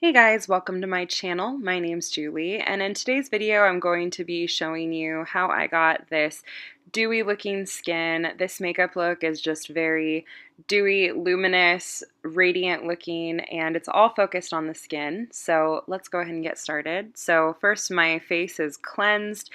Hey guys, welcome to my channel. My name's Julie, and in today's video I'm going to be showing you how I got this dewy looking skin. This makeup look is just very dewy, luminous, radiant looking, and it's all focused on the skin. So let's go ahead and get started. So first, my face is cleansed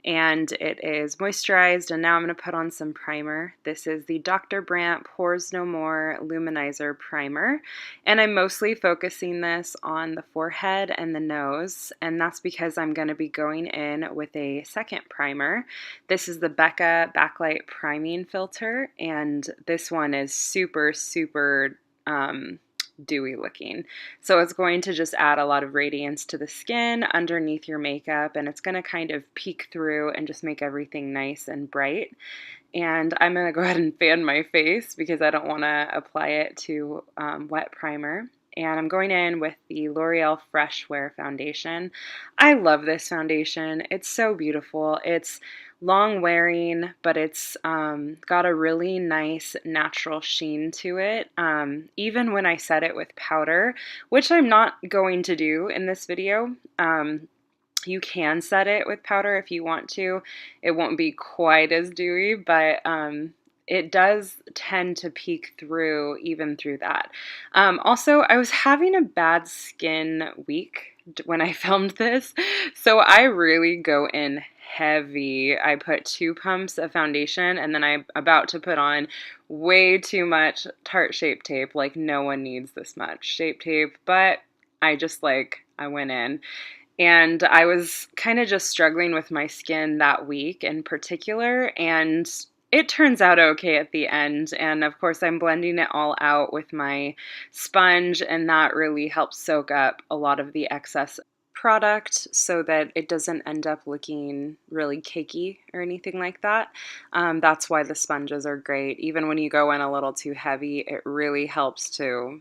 and it is moisturized, and now I'm going to put on some primer. This is the Dr. Brandt Pores No More Luminizer Primer, and I'm mostly focusing this on the forehead and the nose, and that's because I'm going to be going in with a second primer. This is the Becca Backlight Priming Filter, and this one is super dewy looking. So it's going to just add a lot of radiance to the skin underneath your makeup, and it's going to kind of peek through and just make everything nice and bright. And I'm going to go ahead and fan my face because I don't want to apply it to wet primer. And I'm going in with the L'Oreal Fresh Wear Foundation. I love this foundation. It's so beautiful. It's long wearing, but it's got a really nice natural sheen to it. Even when I set it with powder, which I'm not going to do in this video. You can set it with powder if you want to. It won't be quite as dewy, but it does tend to peek through even through that. Also, I was having a bad skin week when I filmed this, so I really go in heavy. I put 2 pumps of foundation, and then I'm about to put on way too much Tarte Shape Tape. Like, no one needs this much Shape Tape, but I went in. And I was kind of just struggling with my skin that week in particular, and it turns out okay at the end. And of course, I'm blending it all out with my sponge, and that really helps soak up a lot of the excess product so that it doesn't end up looking really cakey or anything like that. That's why the sponges are great. Even when you go in a little too heavy, it really helps to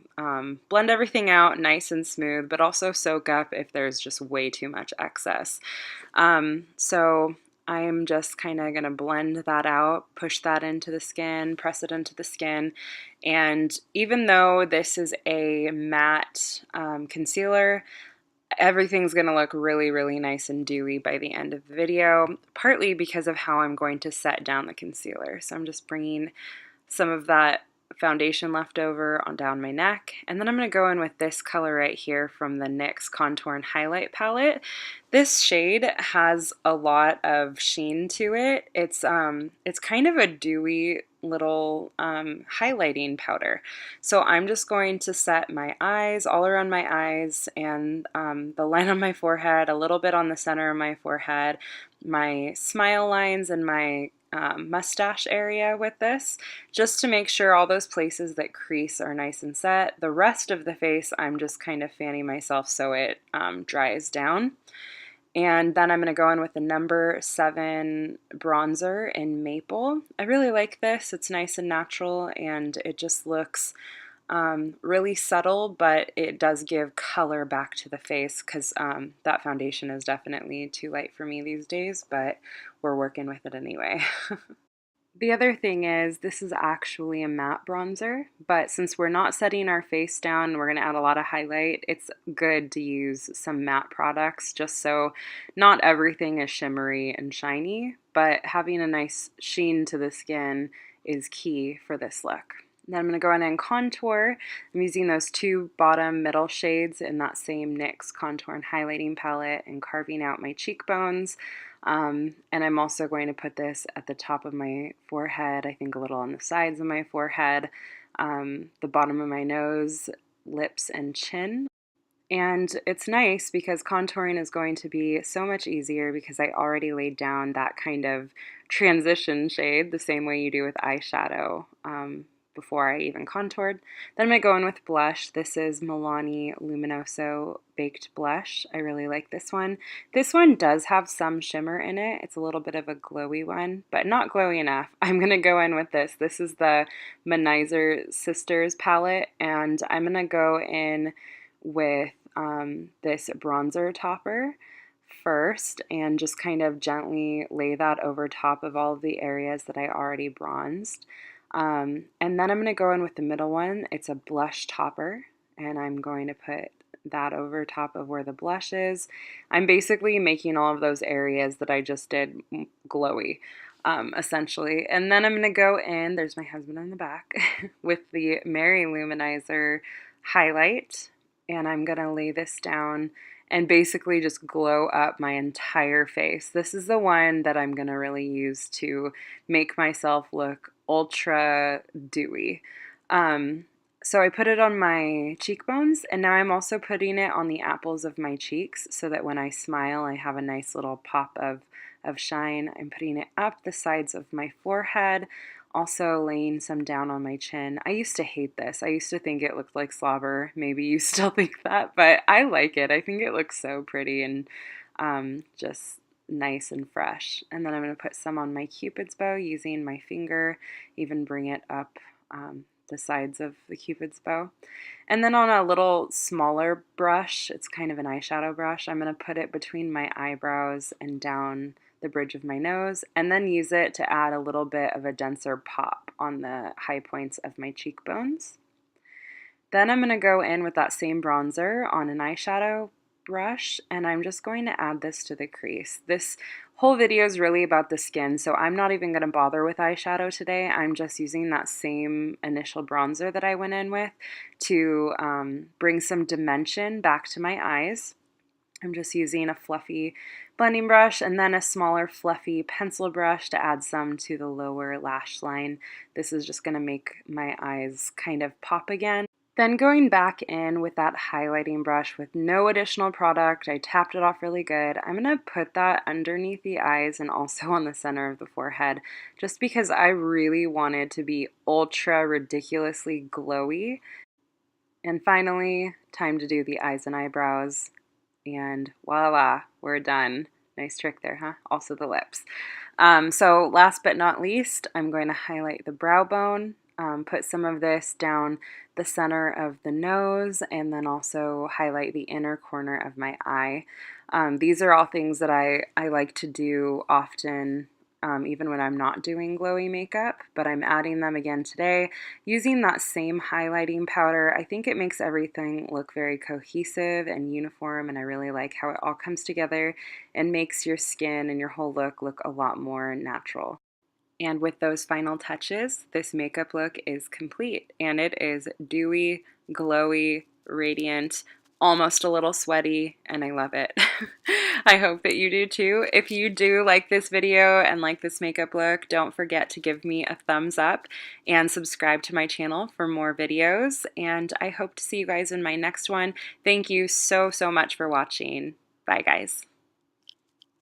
blend everything out nice and smooth, but also soak up if there's just way too much excess. So I'm just kind of going to blend that out, push that into the skin, press it into the skin. And even though this is a matte concealer, everything's going to look really nice and dewy by the end of the video, partly because of how I'm going to set down the concealer. So I'm just bringing some of that foundation left over on down my neck, and then I'm going to go in with this color right here from the NYX Contour and Highlight palette. This shade has a lot of sheen to it. It's kind of a dewy little highlighting powder. So I'm just going to set my eyes, all around my eyes, and the line on my forehead, a little bit on the center of my forehead, my smile lines, and my mustache area with this, just to make sure all those places that crease are nice and set. The rest of the face, I'm just kind of fanning myself so it dries down. And then I'm going to go in with the number 7 bronzer in Maple. I really like this. It's nice and natural, and it just looks really subtle, but it does give color back to the face because that foundation is definitely too light for me these days, but we're working with it anyway. The other thing is, this is actually a matte bronzer, but since we're not setting our face down, we're going to add a lot of highlight, it's good to use some matte products just so not everything is shimmery and shiny, but having a nice sheen to the skin is key for this look. Then I'm going to go in and contour. I'm using those 2 bottom middle shades in that same NYX Contour and Highlighting palette and carving out my cheekbones. And I'm also going to put this at the top of my forehead, I think a little on the sides of my forehead, the bottom of my nose, lips, and chin. And it's nice because contouring is going to be so much easier because I already laid down that kind of transition shade the same way you do with eyeshadow before I even contoured. Then I'm going to go in with blush. This is Milani Luminoso Baked Blush. I really like this one. This one does have some shimmer in it. It's a little bit of a glowy one, but not glowy enough. I'm going to go in with this. This is the Manizer Sisters palette, and I'm going to go in with this bronzer topper first and just kind of gently lay that over top of all of the areas that I already bronzed. And then I'm going to go in with the middle one. It's a blush topper, and I'm going to put that over top of where the blush is. I'm basically making all of those areas that I just did glowy, essentially. And then I'm going to go in, there's my husband in the back, with the Mary Luminizer highlight. And I'm going to lay this down and basically just glow up my entire face. This is the one that I'm going to really use to make myself look ultra dewy. So I put it on my cheekbones, and now I'm also putting it on the apples of my cheeks so that when I smile, I have a nice little pop of shine. I'm putting it up the sides of my forehead, also laying some down on my chin. I used to hate this. I used to think it looked like slobber. Maybe you still think that, but I like it. I think it looks so pretty and just nice and fresh. And then I'm going to put some on my Cupid's bow using my finger, even bring it up the sides of the Cupid's bow. And then on a little smaller brush, it's kind of an eyeshadow brush, I'm going to put it between my eyebrows and down the bridge of my nose, and then use it to add a little bit of a denser pop on the high points of my cheekbones. Then I'm going to go in with that same bronzer on an eyeshadow brush, and I'm just going to add this to the crease. This whole video is really about the skin, so I'm not even going to bother with eyeshadow today. I'm just using that same initial bronzer that I went in with to bring some dimension back to my eyes. I'm just using a fluffy blending brush and then a smaller fluffy pencil brush to add some to the lower lash line. This is just going to make my eyes kind of pop again. Then going back in with that highlighting brush with no additional product, I tapped it off really good. I'm going to put that underneath the eyes and also on the center of the forehead, just because I really wanted to be ultra ridiculously glowy. And finally, time to do the eyes and eyebrows. And voila, we're done. Nice trick there, huh? Also the lips. So last but not least, I'm going to highlight the brow bone, put some of this down the center of the nose, and then also highlight the inner corner of my eye. These are all things that I like to do often, even when I'm not doing glowy makeup, but I'm adding them again today using that same highlighting powder. I think it makes everything look very cohesive and uniform, and I really like how it all comes together and makes your skin and your whole look a lot more natural. And with those final touches, this makeup look is complete, and it is dewy, glowy, radiant, almost a little sweaty, and I love it. I hope that you do too. If you do like this video and like this makeup look, don't forget to give me a thumbs up and subscribe to my channel for more videos, and I hope to see you guys in my next one. Thank you so much for watching. Bye guys.